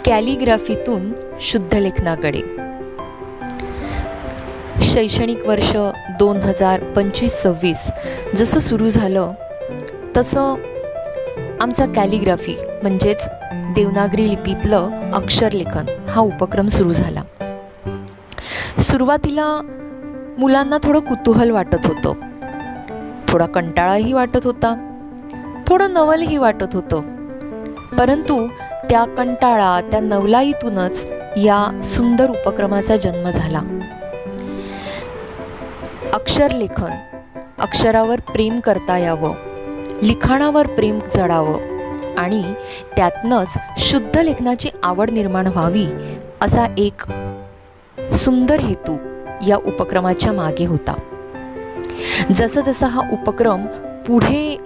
कॅलिग्राफीतून शुद्धलेखनाकडे. शैक्षणिक वर्ष 2025-26 जसं सुरू झालं तसं आमचा कॅलिग्राफी म्हणजेच देवनागरी लिपीतलं अक्षरलेखन हा उपक्रम सुरू झाला. सुरुवातीला मुलांना थोडं कुतूहल वाटत होतं, थोडा कंटाळाही वाटत होता, थोडं नवलही वाटत होतं. परंतु त्या कंटाळा, त्या नवलाईतूनच या सुंदर उपक्रमाचा जन्म झाला. अक्षरलेखन, अक्षरावर प्रेम करता यावं, लिखाणावर प्रेम जडावं आणि त्यातनंच शुद्ध लेखनाची आवड निर्माण व्हावी असा एक सुंदर हेतू या उपक्रमाच्या मागे होता. जसं जसं हा उपक्रम पुढे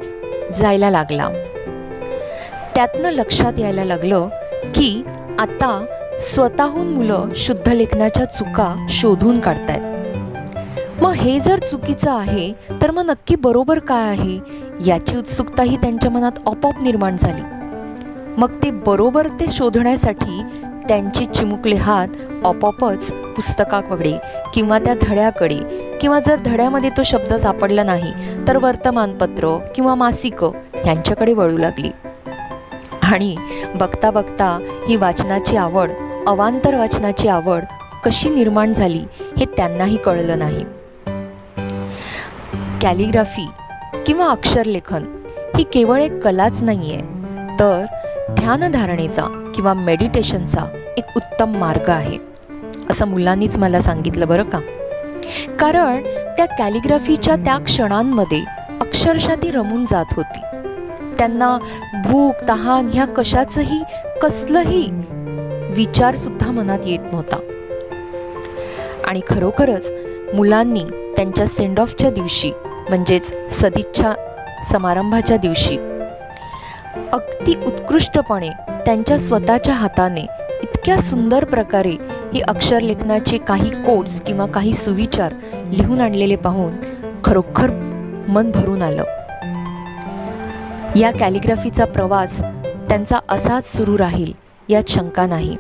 जायला लागला त्यातनं लक्षात यायला लागलं की आता स्वतःहून मुलं शुद्ध लेखनाच्या चुका शोधून काढतायत. मग हे जर चुकीचं आहे तर मग नक्की बरोबर काय आहे याची उत्सुकताही त्यांच्या मनात आपोआप निर्माण झाली. मग ते बरोबर ते शोधण्यासाठी त्यांचे चिमुकले हात आपोआपच पुस्तकाकडे किंवा त्या धड्याकडे, किंवा जर धड्यामध्ये तो शब्द सापडला नाही तर वर्तमानपत्र किंवा मासिकं यांच्याकडे वळू लागली. आणि बघता बघता ही वाचनाची आवड, अवांतर वाचनाची आवड कशी निर्माण झाली हे त्यांनाही कळलं नाही. कॅलिग्राफी किंवा अक्षरलेखन ही केवळ एक कलाच नाही आहे, तर ध्यानधारणेचा किंवा मेडिटेशनचा एक उत्तम मार्ग आहे असं मुलांनीच मला सांगितलं बरं का. कारण त्या कॅलिग्राफीच्या त्या क्षणांमध्ये अक्षरशः ती रमून जात होती. त्यांना भूक, तहान ह्या कशाचंही कसलंही विचारसुद्धा मनात येत नव्हता. आणि खरोखरच मुलांनी त्यांच्या सेंड ऑफच्या दिवशी म्हणजेच सदिच्छा समारंभाच्या दिवशी अगदी उत्कृष्टपणे त्यांच्या स्वतःच्या हाताने इतक्या सुंदर प्रकारे ही अक्षरलेखनाचे काही कोट्स किंवा काही सुविचार लिहून आणलेले पाहून खरोखर मन भरून आलं. या कॅलिग्राफीचा प्रवास त्यांचा असाच सुरू राहील यात शंका नाही.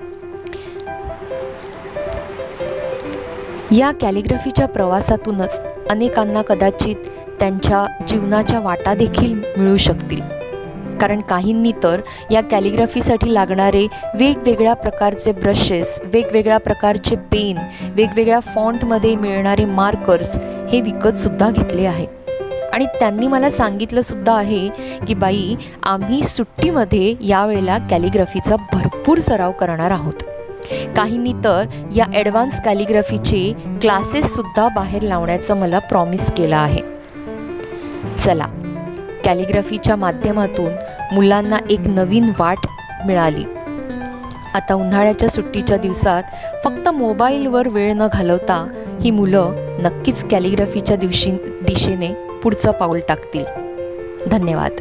या कॅलिग्राफीच्या प्रवासातूनच अनेकांना कदाचित त्यांच्या जीवनाच्या वाटा देखील मिळू शकतील. कारण काहींनी तर या कॅलिग्राफीसाठी लागणारे वेगवेगळ्या प्रकारचे ब्रशेस, वेगवेगळ्या प्रकारचे पेन, वेगवेगळ्या फॉन्टमध्ये मिळणारे मार्कर्स हे विकतसुद्धा घेतले आहेत. आणि त्यांनी मला सांगितलं सुद्धा आहे की बाई, आम्ही सुट्टीमध्ये यावेळेला कॅलिग्राफीचा भरपूर सराव करणार आहोत. काहींनी तर या ॲडव्हान्स कॅलिग्राफीचे क्लासेससुद्धा बाहेर लावण्याचं मला प्रॉमिस केलं आहे. चला, कॅलिग्राफीच्या माध्यमातून मुलांना एक नवीन वाट मिळाली. आता उन्हाळ्याच्या सुट्टीच्या दिवसात फक्त मोबाईलवर वेळ न घालवता ही मुलं नक्कीच कॅलिग्राफीच्या दिशेने पुढचं पाऊल टाकतील. धन्यवाद.